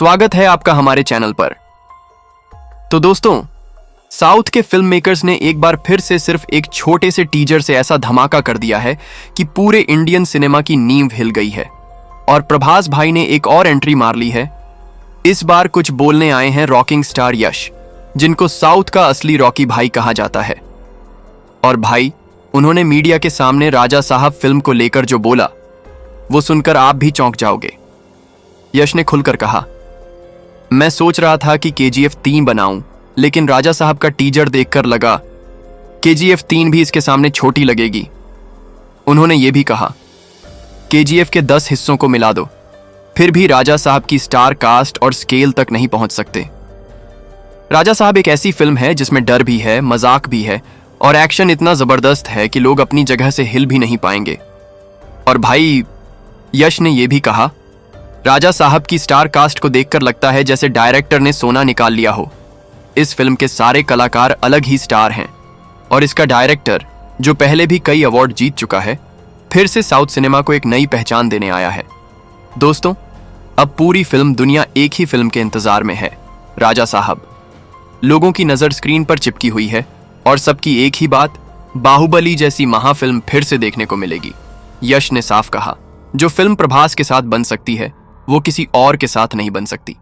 स्वागत है आपका हमारे चैनल पर। तो दोस्तों, साउथ के फिल्म मेकर्स ने एक बार फिर से सिर्फ एक छोटे से टीजर से ऐसा धमाका कर दिया है कि पूरे इंडियन सिनेमा की नींव हिल गई है। और प्रभास भाई ने एक और एंट्री मार ली है। इस बार कुछ बोलने आए हैं रॉकिंग स्टार यश, जिनको साउथ का असली रॉकी भाई कहा जाता है। और भाई, उन्होंने मीडिया के सामने राजा साहब फिल्म को लेकर जो बोला, वो सुनकर आप भी चौंक जाओगे। यश ने खुलकर कहा, मैं सोच रहा था कि KGF 3 बनाऊं, लेकिन राजा साहब का टीजर देखकर लगा KGF 3 भी इसके सामने छोटी लगेगी। उन्होंने ये भी कहा, KGF के 10 हिस्सों को मिला दो, फिर भी राजा साहब की स्टार कास्ट और स्केल तक नहीं पहुंच सकते। राजा साहब एक ऐसी फिल्म है जिसमें डर भी है, मजाक भी है और एक्शन इतना जबरदस्त है कि लोग अपनी जगह से हिल भी नहीं पाएंगे। और भाई, यश ने यह भी कहा, राजा साहब की स्टार कास्ट को देखकर लगता है जैसे डायरेक्टर ने सोना निकाल लिया हो। इस फिल्म के सारे कलाकार अलग ही स्टार हैं और इसका डायरेक्टर, जो पहले भी कई अवार्ड जीत चुका है, फिर से साउथ सिनेमा को एक नई पहचान देने आया है। दोस्तों, अब पूरी फिल्म दुनिया एक ही फिल्म के इंतजार में है, राजा साहब। लोगों की नजर स्क्रीन पर चिपकी हुई है और सबकी एक ही बात, बाहुबली जैसी महाफिल्म फिर से देखने को मिलेगी। यश ने साफ कहा, जो फिल्म प्रभास के साथ बन सकती है वो किसी और के साथ नहीं बन सकती।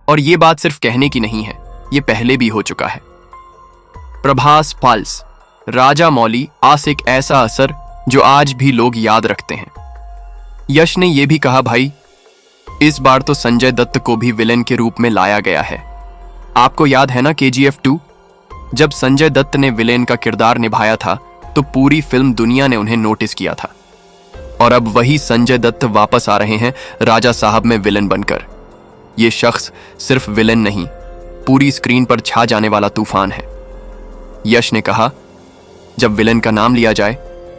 और ये बात सिर्फ कहने की नहीं है, ये पहले भी हो चुका है। प्रभास पल्स, राजा मौली आस एक ऐसा असर जो आज भी लोग याद रखते हैं। यश ने यह भी कहा, भाई, इस बार तो संजय दत्त को भी विलेन के रूप में लाया गया है। आपको याद है ना KGF 2? जब संजय दत्त ने विलेन का किरदार निभाया था तो पूरी फिल्म दुनिया ने उन्हें नोटिस किया था। और अब वही संजय दत्त वापस आ रहे हैं राजा साहब में विलेन बनकर। ये शख्स सिर्फ विलेन नहीं, पूरी स्क्रीन पर छा जाने वाला तूफान है। यश ने कहा, जब विलेन का नाम लिया जाए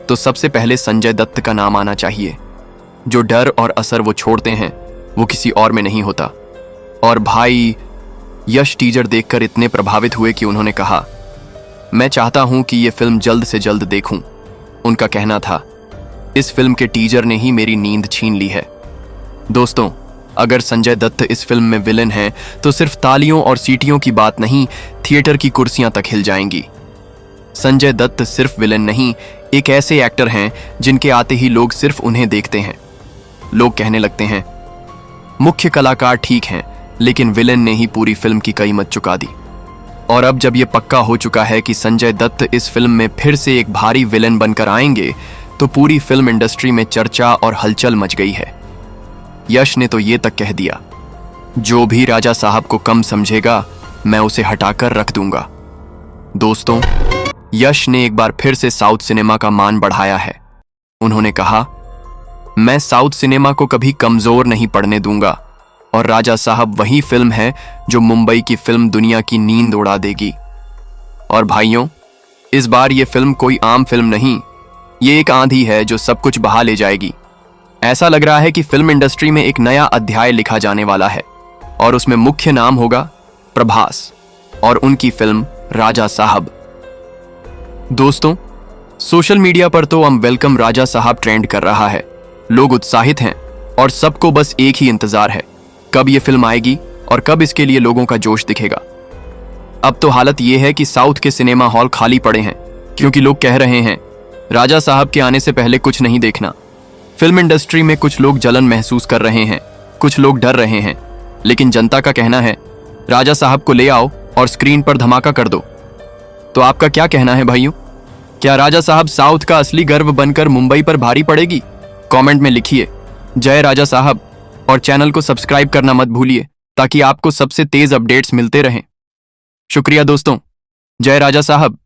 तो सबसे पहले संजय दत्त का नाम आना चाहिए। जो डर और असर वो छोड़ते हैं वो किसी और में नहीं होता। और भाई, यश टीजर देखकर इतने प्रभावित हुए कि उन्होंने कहा, मैं चाहता हूं कि यह फिल्म जल्द से जल्द देखूं। उनका कहना था, इस फिल्म के टीजर ने ही मेरी नींद छीन ली है। दोस्तों, अगर संजय दत्त इस फिल्म में विलेन हैं तो सिर्फ तालियों और सीटियों की बात नहीं, थिएटर की कुर्सियां तक हिल जाएंगी। संजय दत्त सिर्फ विलेन नहीं, एक ऐसे एक्टर हैं जिनके आते ही लोग सिर्फ उन्हें देखते हैं। लोग कहने लगते हैं, मुख्य कलाकार ठीक हैं, लेकिन विलेन ने ही पूरी फिल्म की कीमत चुका दी। और अब जब यह पक्का हो चुका है कि संजय दत्त इस फिल्म में फिर से एक भारी विलेन बनकर आएंगे, तो पूरी फिल्म इंडस्ट्री में चर्चा और हलचल मच गई है। यश ने तो ये तक कह दिया, जो भी राजा साहब को कम समझेगा मैं उसे हटाकर रख दूंगा। दोस्तों, यश ने एक बार फिर से साउथ सिनेमा का मान बढ़ाया है। उन्होंने कहा, मैं साउथ सिनेमा को कभी कमजोर नहीं पड़ने दूंगा और राजा साहब वही फिल्म है जो मुंबई की फिल्म दुनिया की नींद उड़ा देगी। और भाइयों, इस बार यह फिल्म कोई आम फिल्म नहीं, ये एक आंधी है जो सब कुछ बहा ले जाएगी। ऐसा लग रहा है कि फिल्म इंडस्ट्री में एक नया अध्याय लिखा जाने वाला है और उसमें मुख्य नाम होगा प्रभास और उनकी फिल्म राजा साहब। दोस्तों, सोशल मीडिया पर तो हम वेलकम राजा साहब ट्रेंड कर रहा है। लोग उत्साहित हैं और सबको बस एक ही इंतजार है, कब ये फिल्म आएगी और कब इसके लिए लोगों का जोश दिखेगा। अब तो हालत यह है कि साउथ के सिनेमा हॉल खाली पड़े हैं क्योंकि लोग कह रहे हैं, राजा साहब के आने से पहले कुछ नहीं देखना। फिल्म इंडस्ट्री में कुछ लोग जलन महसूस कर रहे हैं, कुछ लोग डर रहे हैं, लेकिन जनता का कहना है, राजा साहब को ले आओ और स्क्रीन पर धमाका कर दो। तो आपका क्या कहना है भाइयों? क्या राजा साहब साउथ का असली गर्व बनकर मुंबई पर भारी पड़ेगी? कमेंट में लिखिए, जय राजा साहब, और चैनल को सब्सक्राइब करना मत भूलिए ताकि आपको सबसे तेज अपडेट्स मिलते रहें। शुक्रिया दोस्तों, जय राजा साहब।